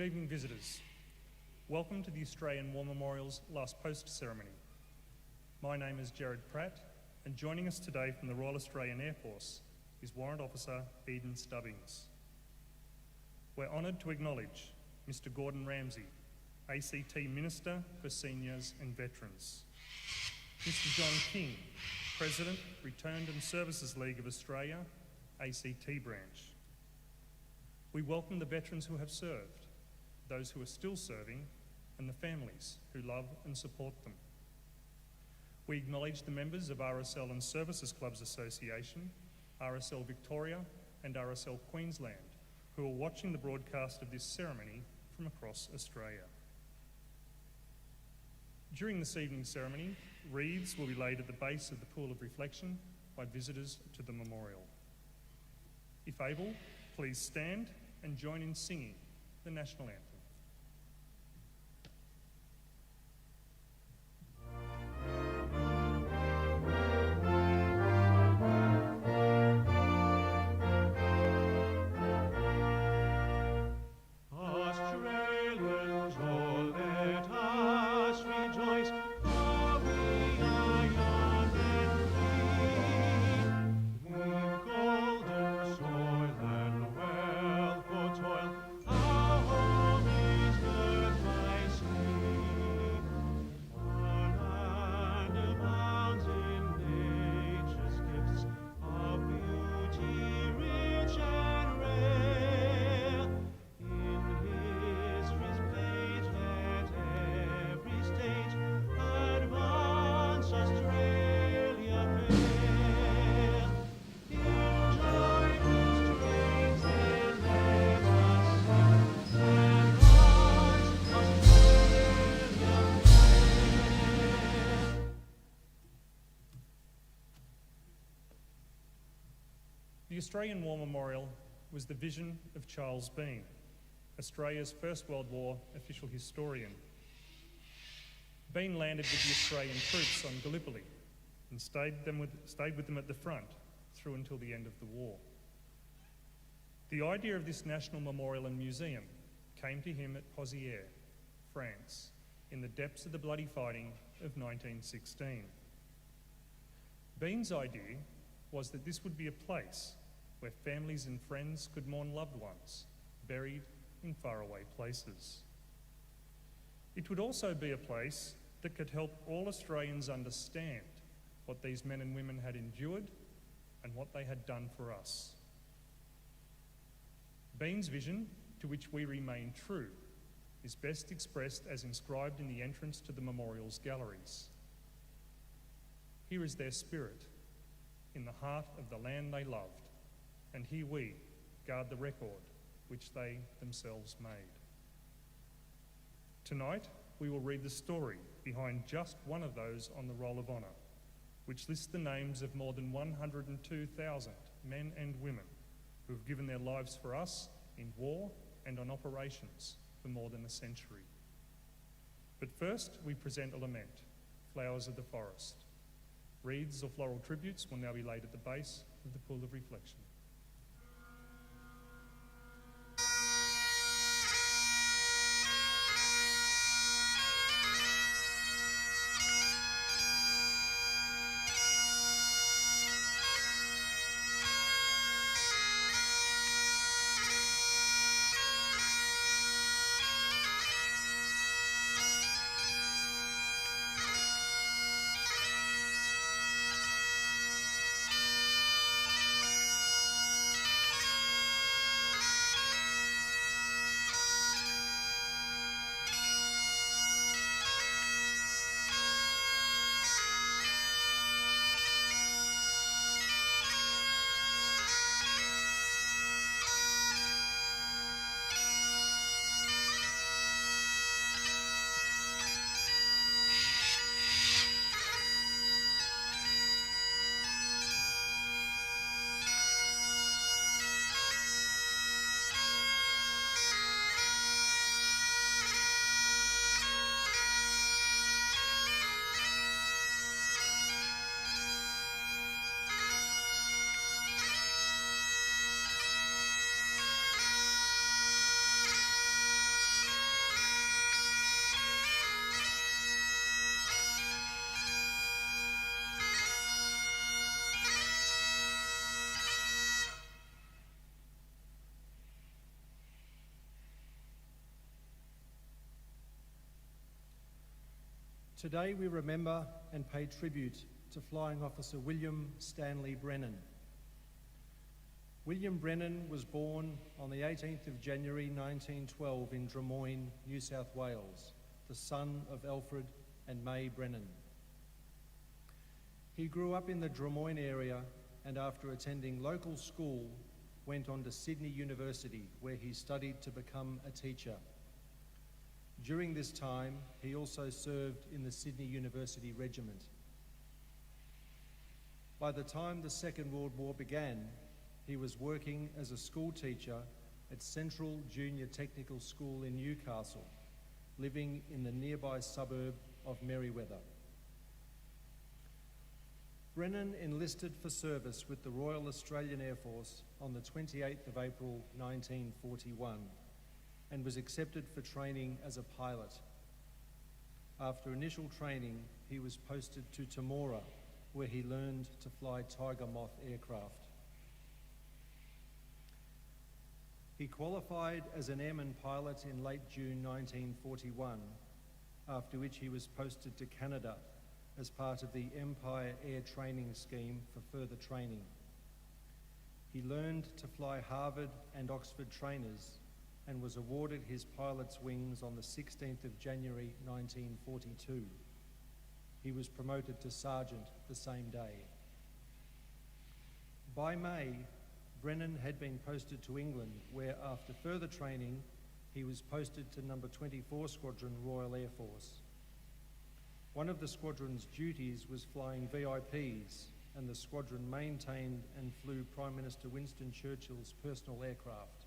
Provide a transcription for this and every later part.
evening, visitors. Welcome to the Australian War Memorial's last post ceremony. My name is Jared Pratt, and joining us today from the Royal Australian Air Force is Warrant Officer Eden Stubbings. We're honoured to acknowledge Mr. Gordon Ramsay, ACT Minister for Seniors and Veterans, Mr. John King, President, Returned and Services League of Australia, ACT branch. We welcome the veterans who have served, those who are still serving, and the families who love and support them. We acknowledge the members of RSL and Services Clubs Association, RSL Victoria and RSL Queensland, who are watching the broadcast of this ceremony from across Australia. During this evening's ceremony, wreaths will be laid at the base of the pool of reflection by visitors to the memorial. If able, please stand and join in singing the national anthem. The Australian War Memorial was the vision of Charles Bean, Australia's First World War official historian. Bean landed with the Australian troops on Gallipoli and stayed with them at the front through until the end of the war. The idea of this national memorial and museum came to him at Pozières, France, in the depths of the bloody fighting of 1916. Bean's idea was that this would be a place where families and friends could mourn loved ones buried in faraway places. It would also be a place that could help all Australians understand what these men and women had endured and what they had done for us. Bean's vision, to which we remain true, is best expressed as inscribed in the entrance to the memorial's galleries. Here is their spirit, in the heart of the land they loved, and here we guard the record which they themselves made. Tonight, we will read the story behind just one of those on the Roll of Honour, which lists the names of more than 102,000 men and women who have given their lives for us in war and on operations for more than a century. But first, we present a lament, Flowers of the Forest. Wreaths or floral tributes will now be laid at the base of the pool of reflection. Today we remember and pay tribute to Flying Officer William Stanley Brennan. William Brennan was born on the 18th of January 1912 in Drummoyne, New South Wales, the son of Alfred and May Brennan. He grew up in the Drummoyne area and after attending local school went on to Sydney University where he studied to become a teacher. During this time, he also served in the Sydney University Regiment. By the time the Second World War began, he was working as a school teacher at Central Junior Technical School in Newcastle, living in the nearby suburb of Merewether. Brennan enlisted for service with the Royal Australian Air Force on the 28th of April 1941 and was accepted for training as a pilot. After initial training, he was posted to Temora, where he learned to fly Tiger Moth aircraft. He qualified as an airman pilot in late June 1941, after which he was posted to Canada as part of the Empire Air Training Scheme for further training. He learned to fly Harvard and Oxford trainers and was awarded his pilot's wings on the 16th of January 1942. He was promoted to sergeant the same day. By May, Brennan had been posted to England, where after further training, he was posted to No. 24 Squadron Royal Air Force. One of the squadron's duties was flying VIPs, and the squadron maintained and flew Prime Minister Winston Churchill's personal aircraft.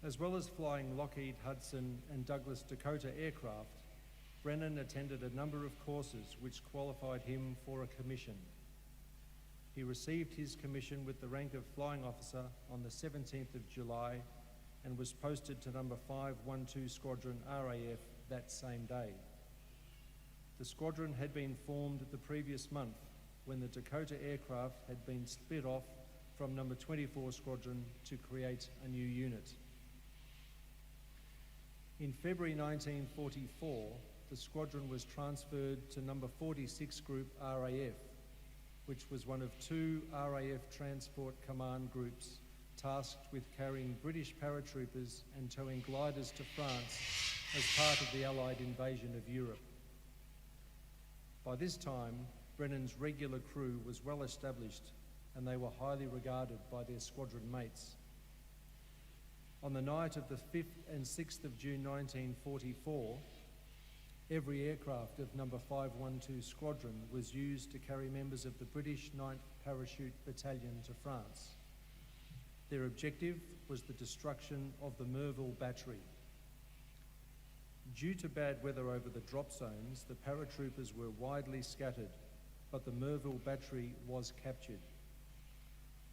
As well as flying Lockheed, Hudson and Douglas Dakota aircraft, Brennan attended a number of courses which qualified him for a commission. He received his commission with the rank of Flying Officer on the 17th of July and was posted to No. 512 Squadron RAF that same day. The squadron had been formed the previous month when the Dakota aircraft had been split off from No. 24 Squadron to create a new unit. In February 1944, the squadron was transferred to No. 46 Group RAF, which was one of two RAF Transport Command groups tasked with carrying British paratroopers and towing gliders to France as part of the Allied invasion of Europe. By this time, Brennan's regular crew was well established and they were highly regarded by their squadron mates. On the night of the 5th and 6th of June 1944, every aircraft of No. 512 Squadron was used to carry members of the British 9th Parachute Battalion to France. Their objective was the destruction of the Merville Battery. Due to bad weather over the drop zones, the paratroopers were widely scattered, but the Merville Battery was captured.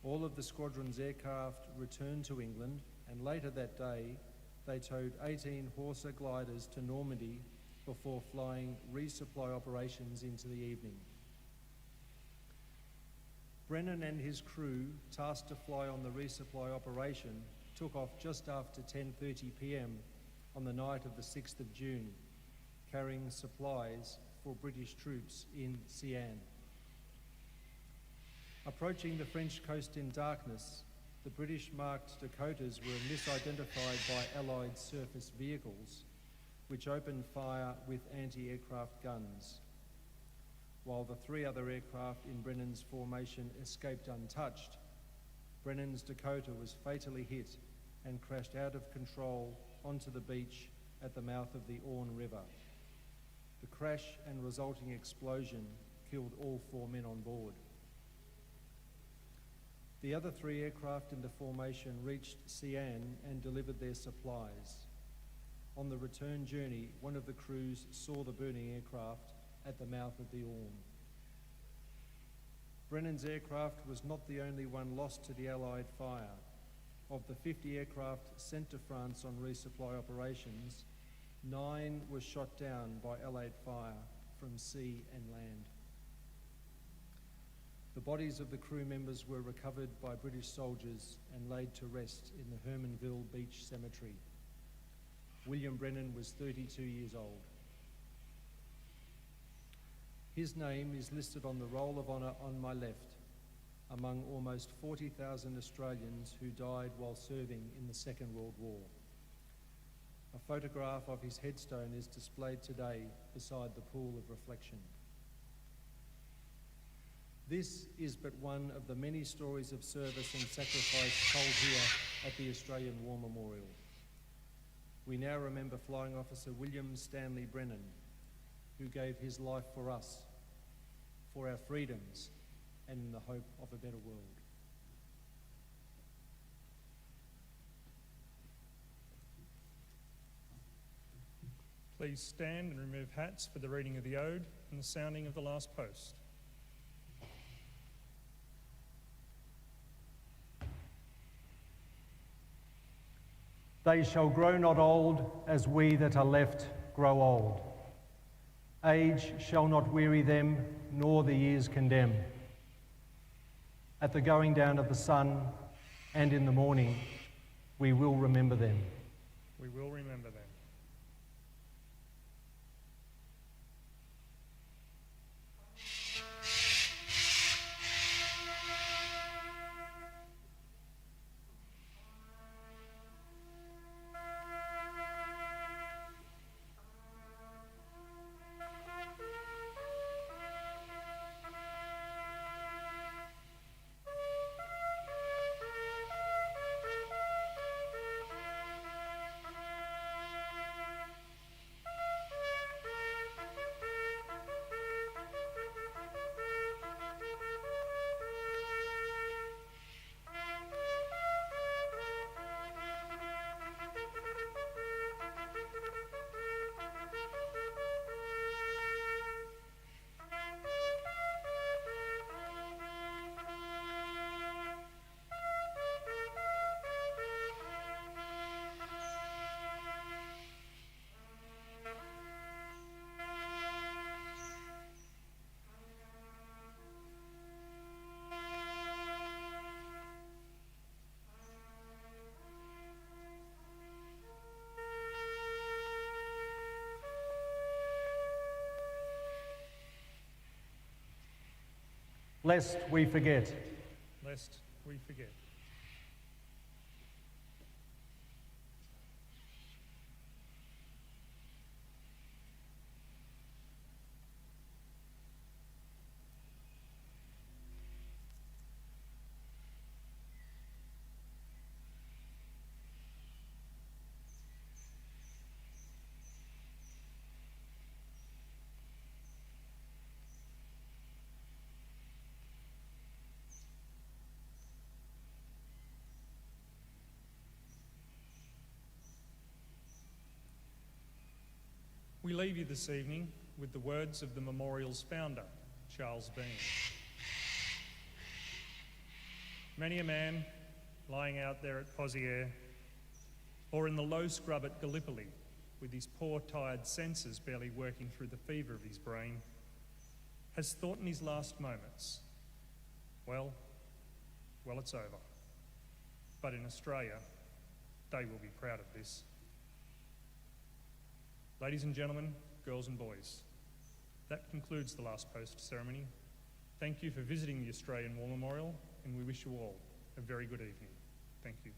All of the squadron's aircraft returned to England, and later that day, they towed 18 Horsa gliders to Normandy before flying resupply operations into the evening. Brennan and his crew, tasked to fly on the resupply operation, took off just after 10:30 p.m. on the night of the 6th of June, carrying supplies for British troops in Sian. Approaching the French coast in darkness, the British marked Dakotas were misidentified by Allied surface vehicles, which opened fire with anti-aircraft guns. While the three other aircraft in Brennan's formation escaped untouched, Brennan's Dakota was fatally hit and crashed out of control onto the beach at the mouth of the Orne River. The crash and resulting explosion killed all four men on board. The other three aircraft in the formation reached Sian and delivered their supplies. On the return journey, one of the crews saw the burning aircraft at the mouth of the Orne. Brennan's aircraft was not the only one lost to the Allied fire. Of the 50 aircraft sent to France on resupply operations, 9 were shot down by Allied fire from sea and land. The bodies of the crew members were recovered by British soldiers and laid to rest in the Hermanville Beach Cemetery. William Brennan was 32 years old. His name is listed on the Roll of Honour on my left, among almost 40,000 Australians who died while serving in the Second World War. A photograph of his headstone is displayed today beside the pool of reflection. This is but one of the many stories of service and sacrifice told here at the Australian War Memorial. We now remember Flying Officer William Stanley Brennan, who gave his life for us, for our freedoms, and in the hope of a better world. Please stand and remove hats for the reading of the ode and the sounding of the last post. They shall grow not old as we that are left grow old. Age shall not weary them, nor the years condemn. At the going down of the sun and in the morning, we will remember them. We will remember them. Lest we forget. Lest we forget. We leave you this evening with the words of the memorial's founder, Charles Bean. Many a man lying out there at Pozières or in the low scrub at Gallipoli with his poor tired senses barely working through the fever of his brain has thought in his last moments, well, it's over. But in Australia, they will be proud of this. Ladies and gentlemen, girls and boys, that concludes the last post ceremony. Thank you for visiting the Australian War Memorial, and we wish you all a very good evening. Thank you.